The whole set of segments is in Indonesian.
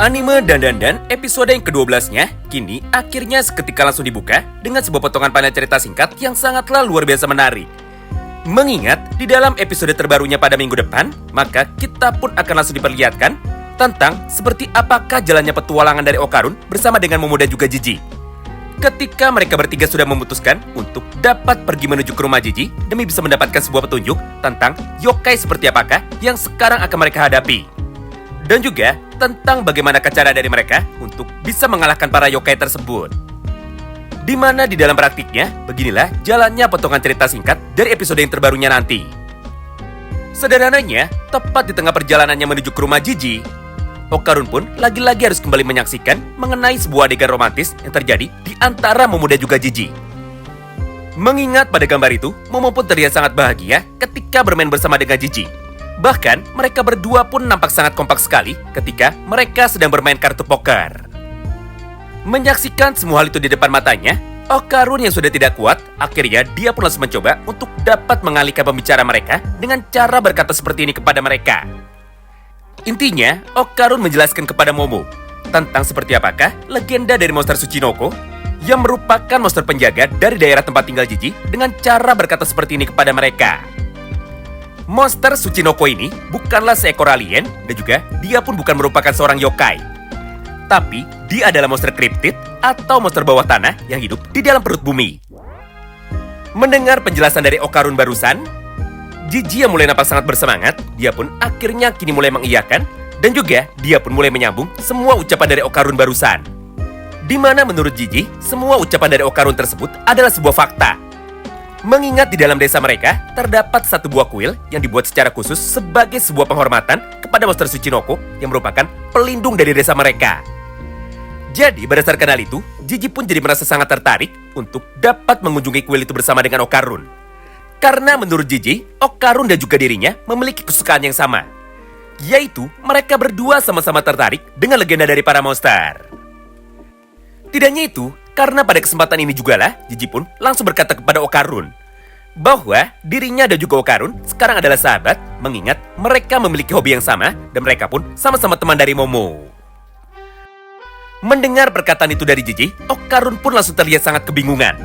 Anime Dan episode yang ke-12-nya kini akhirnya seketika langsung dibuka dengan sebuah potongan panel cerita singkat yang sangatlah luar biasa menarik. Mengingat di dalam episode terbarunya pada minggu depan, maka kita pun akan langsung diperlihatkan tentang seperti apakah jalannya petualangan dari Okarun bersama dengan Momo dan juga Jiji. Ketika mereka bertiga sudah memutuskan untuk dapat pergi menuju ke rumah Jiji demi bisa mendapatkan sebuah petunjuk tentang yokai seperti apakah yang sekarang akan mereka hadapi. Dan juga tentang bagaimana cara dari mereka untuk bisa mengalahkan para yokai tersebut. Di mana di dalam praktiknya, beginilah jalannya potongan cerita singkat dari episode yang terbarunya nanti. Sederhananya, tepat di tengah perjalanannya menuju ke rumah Jiji, Okarun pun lagi-lagi harus kembali menyaksikan mengenai sebuah adegan romantis yang terjadi di antara Momo dan juga Jiji. Mengingat pada gambar itu, Momo pun terlihat sangat bahagia ketika bermain bersama dengan Jiji. Bahkan, mereka berdua pun nampak sangat kompak sekali ketika mereka sedang bermain kartu poker. Menyaksikan semua hal itu di depan matanya, Okarun yang sudah tidak kuat, akhirnya dia pun langsung mencoba untuk dapat mengalihkan pembicara mereka dengan cara berkata seperti ini kepada mereka. Intinya, Okarun menjelaskan kepada Momo tentang seperti apakah legenda dari monster Tsuchinoko yang merupakan monster penjaga dari daerah tempat tinggal Jiji dengan cara berkata seperti ini kepada mereka. Monster Tsuchinoko ini bukanlah seekor alien dan juga dia pun bukan merupakan seorang yokai. Tapi dia adalah monster kriptid atau monster bawah tanah yang hidup di dalam perut bumi. Mendengar penjelasan dari Okarun barusan, Jiji yang mulai nampak sangat bersemangat, dia pun akhirnya kini mulai mengiyakan dan juga dia pun mulai menyambung semua ucapan dari Okarun barusan. Di mana menurut Jiji, semua ucapan dari Okarun tersebut adalah sebuah fakta. Mengingat di dalam desa mereka, terdapat satu buah kuil yang dibuat secara khusus sebagai sebuah penghormatan kepada monster Tsuchinoko yang merupakan pelindung dari desa mereka. Jadi berdasarkan hal itu, Jiji pun jadi merasa sangat tertarik untuk dapat mengunjungi kuil itu bersama dengan Okarun. Karena menurut Jiji, Okarun dan juga dirinya memiliki kesukaan yang sama, yaitu mereka berdua sama-sama tertarik dengan legenda dari para monster. Tidak hanya itu, karena pada kesempatan ini jugalah Jiji pun langsung berkata kepada Okarun bahwa dirinya dan juga Okarun sekarang adalah sahabat, mengingat mereka memiliki hobi yang sama dan mereka pun sama-sama teman dari Momo. Mendengar perkataan itu dari Jiji, Okarun pun langsung terlihat sangat kebingungan.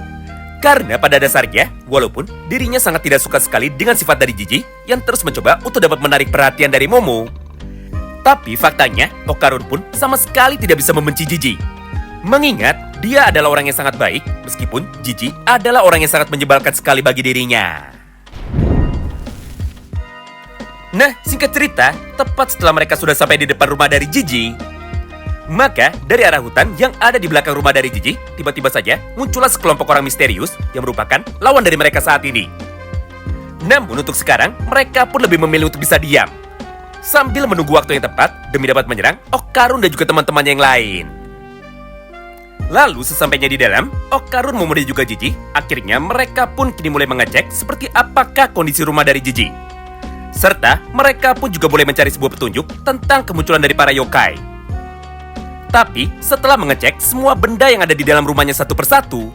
Karena pada dasarnya, walaupun dirinya sangat tidak suka sekali dengan sifat dari Jiji yang terus mencoba untuk dapat menarik perhatian dari Momo, tapi faktanya Okarun pun sama sekali tidak bisa membenci Jiji. Mengingat dia adalah orang yang sangat baik, meskipun Jiji adalah orang yang sangat menyebalkan sekali bagi dirinya. Nah, singkat cerita, tepat setelah mereka sudah sampai di depan rumah dari Jiji, maka dari arah hutan yang ada di belakang rumah dari Jiji, tiba-tiba saja muncullah sekelompok orang misterius yang merupakan lawan dari mereka saat ini. Namun untuk sekarang, mereka pun lebih memilih untuk bisa diam, sambil menunggu waktu yang tepat demi dapat menyerang Okarun dan juga teman-temannya yang lain. Lalu sesampainya di dalam, Okarun, Momo dan juga Jiji, akhirnya mereka pun kini mulai mengecek seperti apakah kondisi rumah dari Jiji. Serta mereka pun juga boleh mencari sebuah petunjuk tentang kemunculan dari para yokai. Tapi setelah mengecek semua benda yang ada di dalam rumahnya satu persatu,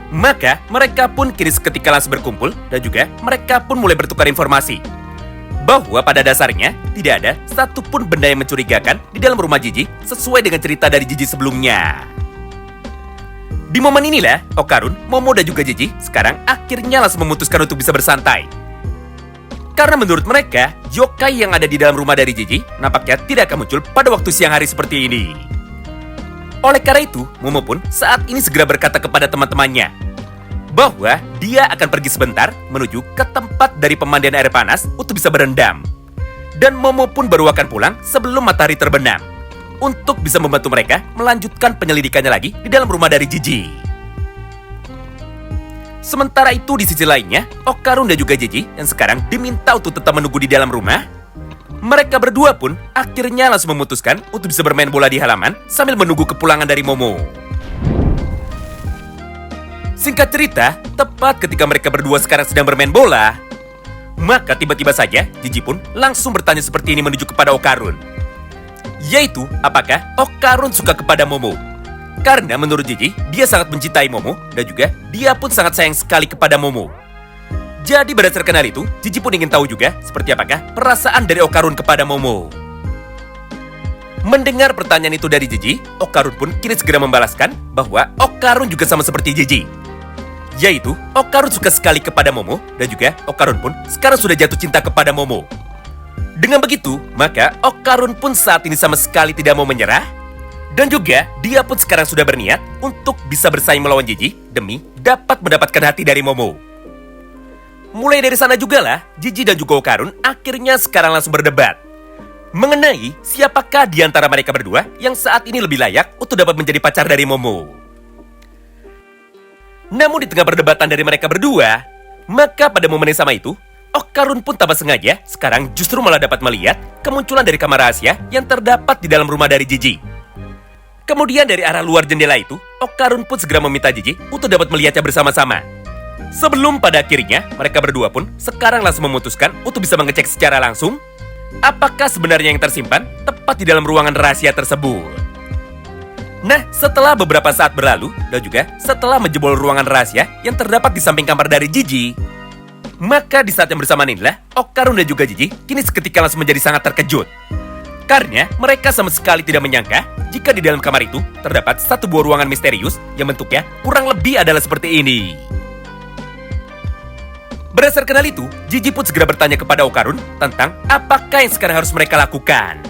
maka mereka pun kini seketika langsung berkumpul dan juga mereka pun mulai bertukar informasi bahwa pada dasarnya tidak ada satupun benda yang mencurigakan di dalam rumah Jiji sesuai dengan cerita dari Jiji sebelumnya. Di momen inilah, Okarun, Momo dan juga Jiji sekarang akhirnya langsung memutuskan untuk bisa bersantai. Karena menurut mereka, yokai yang ada di dalam rumah dari Jiji nampaknya tidak akan muncul pada waktu siang hari seperti ini. Oleh karena itu, Momo pun saat ini segera berkata kepada teman-temannya bahwa dia akan pergi sebentar menuju ke tempat dari pemandian air panas untuk bisa berendam. Dan Momo pun baru akan pulang sebelum matahari terbenam, untuk bisa membantu mereka melanjutkan penyelidikannya lagi di dalam rumah dari Jiji. Sementara itu di sisi lainnya, Okarun dan juga Jiji yang sekarang diminta untuk tetap menunggu di dalam rumah, mereka berdua pun akhirnya langsung memutuskan untuk bisa bermain bola di halaman sambil menunggu kepulangan dari Momo. Singkat cerita, tepat ketika mereka berdua sekarang sedang bermain bola, maka tiba-tiba saja Jiji pun langsung bertanya seperti ini menuju kepada Okarun, yaitu apakah Okarun suka kepada Momo. Karena menurut Jiji, dia sangat mencintai Momo dan juga dia pun sangat sayang sekali kepada Momo. Jadi berdasarkan hal itu, Jiji pun ingin tahu juga seperti apakah perasaan dari Okarun kepada Momo. Mendengar pertanyaan itu dari Jiji, Okarun pun kini segera membalaskan bahwa Okarun juga sama seperti Jiji. Yaitu, Okarun suka sekali kepada Momo, dan juga Okarun pun sekarang sudah jatuh cinta kepada Momo. Dengan begitu, maka Okarun pun saat ini sama sekali tidak mau menyerah. Dan juga, dia pun sekarang sudah berniat untuk bisa bersaing melawan Jiji demi dapat mendapatkan hati dari Momo. Mulai dari sana juga lah, Jiji dan juga Okarun akhirnya sekarang langsung berdebat mengenai siapakah di antara mereka berdua yang saat ini lebih layak untuk dapat menjadi pacar dari Momo. Namun di tengah perdebatan dari mereka berdua, maka pada momen yang sama itu, Okarun pun tanpa sengaja sekarang justru malah dapat melihat kemunculan dari kamar rahasia yang terdapat di dalam rumah dari Jiji. Kemudian dari arah luar jendela itu, Okarun pun segera meminta Jiji untuk dapat melihatnya bersama-sama. Sebelum pada akhirnya mereka berdua pun sekarang langsung memutuskan untuk bisa mengecek secara langsung apakah sebenarnya yang tersimpan tepat di dalam ruangan rahasia tersebut. Nah, setelah beberapa saat berlalu dan juga setelah menjebol ruangan rahasia yang terdapat di samping kamar dari Jiji, maka di saat yang bersamaan inilah Okarun dan juga Jiji kini seketika langsung menjadi sangat terkejut. Karena mereka sama sekali tidak menyangka jika di dalam kamar itu terdapat satu buah ruangan misterius yang bentuknya kurang lebih adalah seperti ini. Berdasarkan hal itu, Jiji pun segera bertanya kepada Okarun tentang apakah yang sekarang harus mereka lakukan.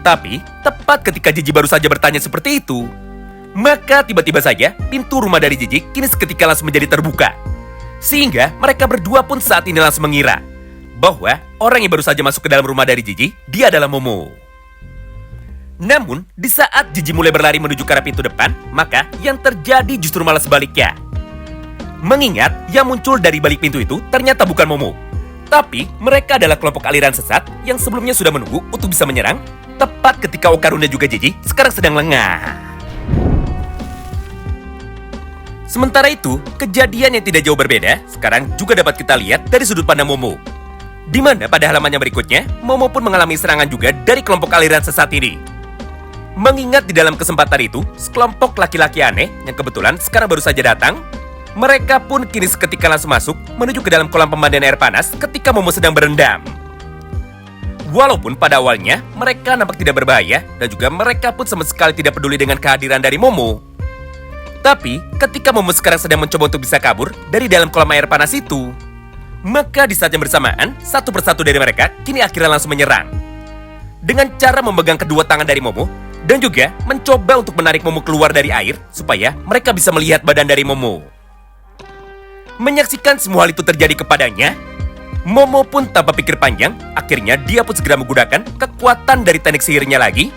Tapi, tepat ketika Jiji baru saja bertanya seperti itu, maka tiba-tiba saja pintu rumah dari Jiji kini seketika langsung menjadi terbuka. Sehingga mereka berdua pun saat ini langsung mengira bahwa orang yang baru saja masuk ke dalam rumah dari Jiji, dia adalah Momo. Namun, di saat Jiji mulai berlari menuju ke arah pintu depan, maka yang terjadi justru malah sebaliknya. Mengingat yang muncul dari balik pintu itu ternyata bukan Momo, tapi mereka adalah kelompok aliran sesat yang sebelumnya sudah menunggu untuk bisa menyerang tepat ketika Okarun dan juga Jiji sekarang sedang lengah. Sementara itu, kejadian yang tidak jauh berbeda sekarang juga dapat kita lihat dari sudut pandang Momo, di mana pada halaman yang berikutnya Momo pun mengalami serangan juga dari kelompok aliran sesat ini. Mengingat di dalam kesempatan itu, sekelompok laki-laki aneh yang kebetulan sekarang baru saja datang, mereka pun kini seketika langsung masuk menuju ke dalam kolam pemandian air panas ketika Momo sedang berendam. Walaupun pada awalnya mereka nampak tidak berbahaya dan juga mereka pun sama sekali tidak peduli dengan kehadiran dari Momo. Tapi ketika Momo sekarang sedang mencoba untuk bisa kabur dari dalam kolam air panas itu, maka di saat yang bersamaan satu persatu dari mereka kini akhirnya langsung menyerang. Dengan cara memegang kedua tangan dari Momo dan juga mencoba untuk menarik Momo keluar dari air supaya mereka bisa melihat badan dari Momo. Menyaksikan semua hal itu terjadi kepadanya, Momo pun tanpa pikir panjang, akhirnya dia pun segera menggunakan kekuatan dari teknik sihirnya lagi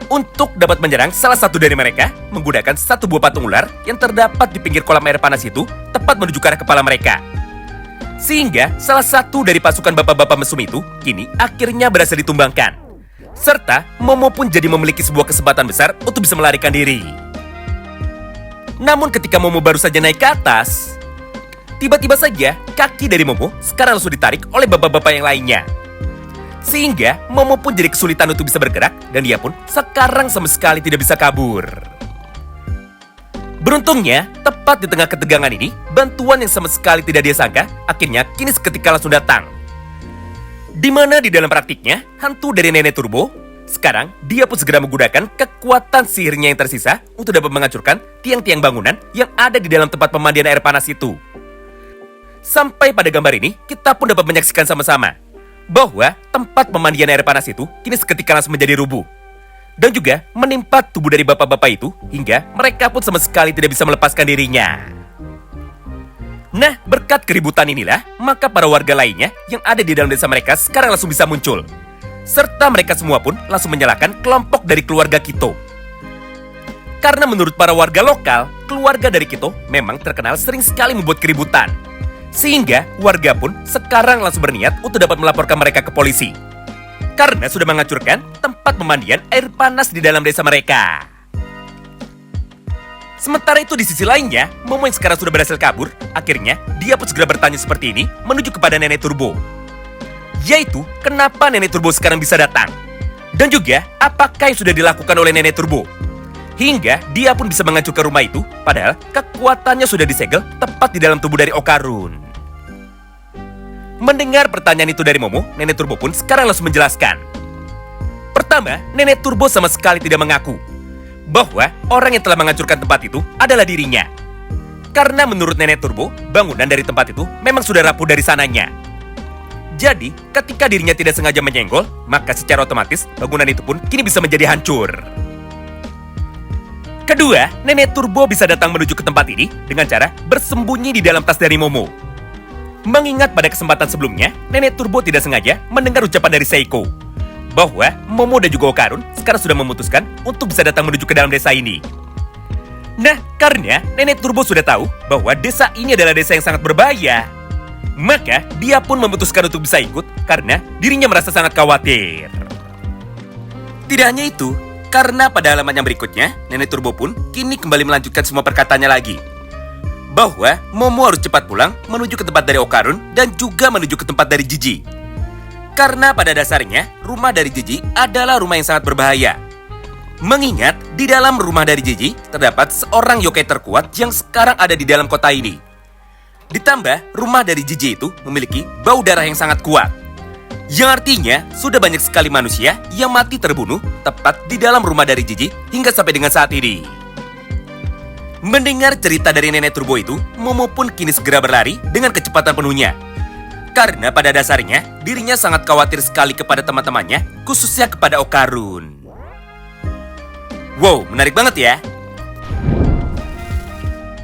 untuk dapat menyerang salah satu dari mereka menggunakan satu buah patung ular yang terdapat di pinggir kolam air panas itu tepat menuju ke arah kepala mereka. Sehingga salah satu dari pasukan bapak-bapak mesum itu kini akhirnya berhasil ditumbangkan. Serta Momo pun jadi memiliki sebuah kesempatan besar untuk bisa melarikan diri. Namun ketika Momo baru saja naik ke atas, tiba-tiba saja kaki dari Momo sekarang langsung ditarik oleh bapak-bapak yang lainnya. Sehingga Momo pun jadi kesulitan untuk bisa bergerak dan dia pun sekarang sama sekali tidak bisa kabur. Beruntungnya, tepat di tengah ketegangan ini, bantuan yang sama sekali tidak dia sangka akhirnya kini seketika langsung datang. Di mana di dalam praktiknya, hantu dari Nenek Turbo, sekarang dia pun segera menggunakan kekuatan sihirnya yang tersisa untuk dapat menghancurkan tiang-tiang bangunan yang ada di dalam tempat pemandian air panas itu. Sampai pada gambar ini, kita pun dapat menyaksikan sama-sama bahwa tempat pemandian air panas itu kini seketika langsung menjadi rubuh. Dan juga menimpa tubuh dari bapak-bapak itu hingga mereka pun sama sekali tidak bisa melepaskan dirinya. Nah, berkat keributan inilah, maka para warga lainnya yang ada di dalam desa mereka sekarang langsung bisa muncul. Serta mereka semua pun langsung menyalahkan kelompok dari keluarga Kito. Karena menurut para warga lokal, keluarga dari Kito memang terkenal sering sekali membuat keributan. Sehingga warga pun sekarang langsung berniat untuk dapat melaporkan mereka ke polisi. Karena sudah menghancurkan tempat pemandian air panas di dalam desa mereka. Sementara itu di sisi lainnya, Momo yang sekarang sudah berhasil kabur, akhirnya dia pun segera bertanya seperti ini menuju kepada Nenek Turbo. Yaitu, kenapa Nenek Turbo sekarang bisa datang? Dan juga, apakah yang sudah dilakukan oleh Nenek Turbo? Hingga dia pun bisa menghancurkan rumah itu, padahal kekuatannya sudah disegel tepat di dalam tubuh dari Okarun. Mendengar pertanyaan itu dari Momo, Nenek Turbo pun sekarang langsung menjelaskan Pertama, Nenek Turbo sama sekali tidak mengaku bahwa orang yang telah menghancurkan tempat itu adalah dirinya. Karena menurut Nenek Turbo, bangunan dari tempat itu memang sudah rapuh dari sananya. Jadi, ketika dirinya tidak sengaja menyenggol, maka secara otomatis bangunan itu pun kini bisa menjadi hancur. Kedua, Nenek Turbo bisa datang menuju ke tempat ini dengan cara bersembunyi di dalam tas dari Momo. Mengingat pada kesempatan sebelumnya, Nenek Turbo tidak sengaja mendengar ucapan dari Seiko bahwa Momo dan juga Okarun sekarang sudah memutuskan untuk bisa datang menuju ke dalam desa ini. Nah, karena Nenek Turbo sudah tahu bahwa desa ini adalah desa yang sangat berbahaya, maka dia pun memutuskan untuk bisa ikut karena dirinya merasa sangat khawatir. Tidak hanya itu, karena pada halaman yang berikutnya, Nenek Turbo pun kini kembali melanjutkan semua perkataannya lagi. Bahwa Momo harus cepat pulang menuju ke tempat dari Okarun dan juga menuju ke tempat dari Jiji. Karena pada dasarnya, rumah dari Jiji adalah rumah yang sangat berbahaya. Mengingat di dalam rumah dari Jiji terdapat seorang yokai terkuat yang sekarang ada di dalam kota ini. Ditambah, rumah dari Jiji itu memiliki bau darah yang sangat kuat. Yang artinya, sudah banyak sekali manusia yang mati terbunuh tepat di dalam rumah dari Jiji hingga sampai dengan saat ini. Mendengar cerita dari Nenek Turbo itu, Momo pun kini segera berlari dengan kecepatan penuhnya. Karena pada dasarnya, dirinya sangat khawatir sekali kepada teman-temannya, khususnya kepada Okarun. Wow, menarik banget ya.